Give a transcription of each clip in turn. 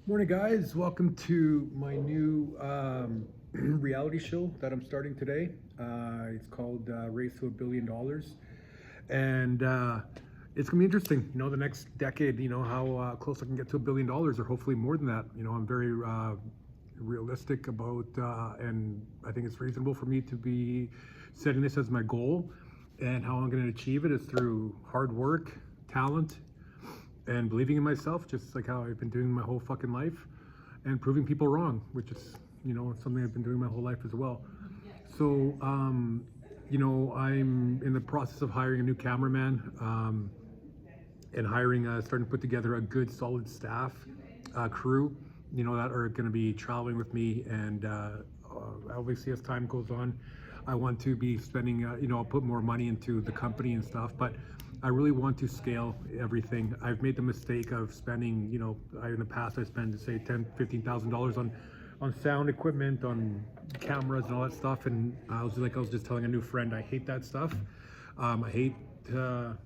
Morning, guys. Welcome to my new reality show that I'm starting today. It's called Race to $1 Billion, and it's gonna be interesting. The next decade. How close I can get to $1 billion, or hopefully more than that. I'm very realistic about, and I think it's reasonable for me to be setting this as my goal. And how I'm going to achieve it is through hard work, talent, and believing in myself, just like how I've been doing my whole fucking life, and proving people wrong, which is, something I've been doing my whole life as well. So, I'm in the process of hiring a new cameraman, and starting to put together a good, solid staff, crew, that are going to be traveling with me. And obviously, as time goes on, I want to be spending, I'll put more money into the company and stuff, but I really want to scale everything. I've made the mistake of spending, in the past I spent, say, $10,000, $15,000 on sound equipment, on cameras and all that stuff. And I was just telling a new friend, I hate that stuff. I hate, the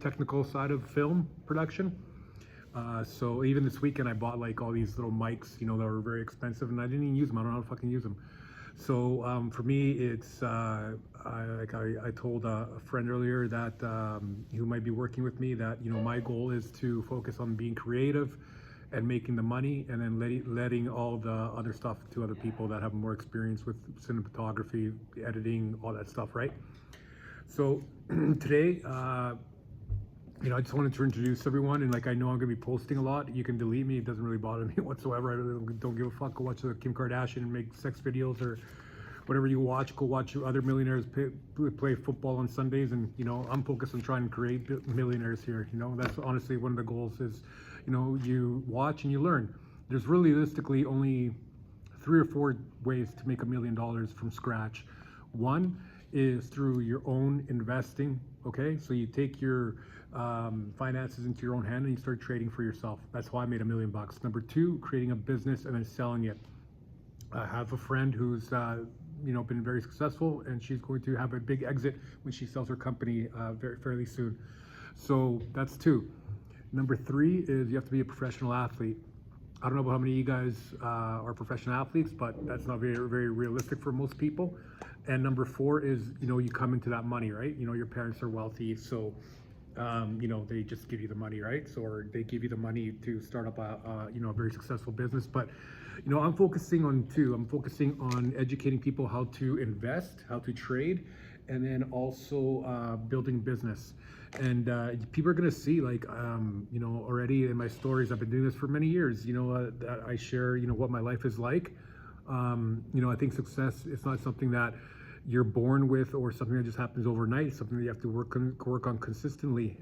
technical side of film production. So even this weekend, I bought like all these little mics, that were very expensive, and I didn't even use them. I don't know how to fucking use them. So for me, it's I told a friend earlier that who might be working with me that my goal is to focus on being creative and making the money, and then letting all the other stuff to other people that have more experience with cinematography, editing, all that stuff, right? So today, I just wanted to introduce everyone, and I know I'm gonna be posting a lot. You can delete me; it doesn't really bother me whatsoever. I really don't give a fuck. Go watch Kim Kardashian and make sex videos, or whatever you watch. Go watch other millionaires play football on Sundays, and I'm focused on trying to create millionaires here. That's honestly one of the goals. Is you watch and you learn. There's realistically only 3 or 4 ways to make $1 million from scratch. One is through your own investing. Okay, so you take your finances into your own hand and you start trading for yourself. That's how I made $1 million. Number 2, creating a business and then selling it. I have a friend who's been very successful, and she's going to have a big exit when she sells her company fairly soon. So that's 2. Number 3 is you have to be a professional athlete. I don't know about how many of you guys are professional athletes, but that's not very, very realistic for most people. And number 4 is, you come into that money, right? Your parents are wealthy, so, they just give you the money, right? So, or they give you the money to start up a very successful business. But, I'm focusing on 2. I'm focusing on educating people how to invest, how to trade, and then also building business. And people are gonna see, already in my stories, I've been doing this for many years. That I share, what my life is like. I think success is not something that you're born with or something that just happens overnight. It's something that you have to work on consistently.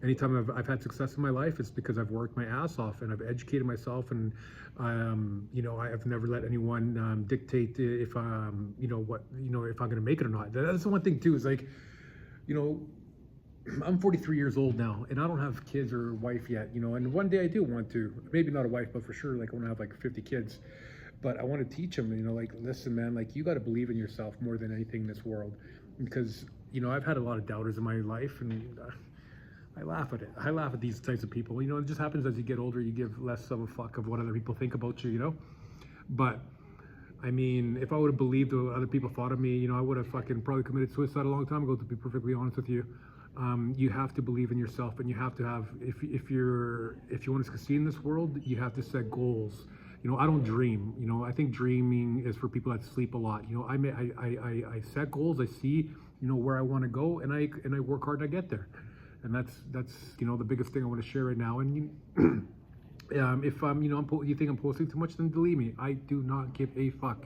Anytime I've had success in my life, it's because I've worked my ass off and I've educated myself, and I've never let anyone dictate if if I'm going to make it or not. That's the one thing too. Is I'm 43 years old now, and I don't have kids or wife yet. And one day I do want to, maybe not a wife, but for sure, I want to have 50 kids. But I want to teach them, listen, man, you got to believe in yourself more than anything in this world, because I've had a lot of doubters in my life, and I laugh at it. I laugh at these types of people. It just happens as you get older, you give less of a fuck of what other people think about you. But I mean, if I would have believed what other people thought of me, I would have fucking probably committed suicide a long time ago, to be perfectly honest with you. You have to believe in yourself, and you have to have, if you want to succeed in this world, you have to set goals. I don't dream. I think dreaming is for people that sleep a lot. I set goals. I see, where I want to go, and I work hard to get there. And that's the biggest thing I want to share right now. And if you think I'm posting too much, then delete me. I do not give a fuck.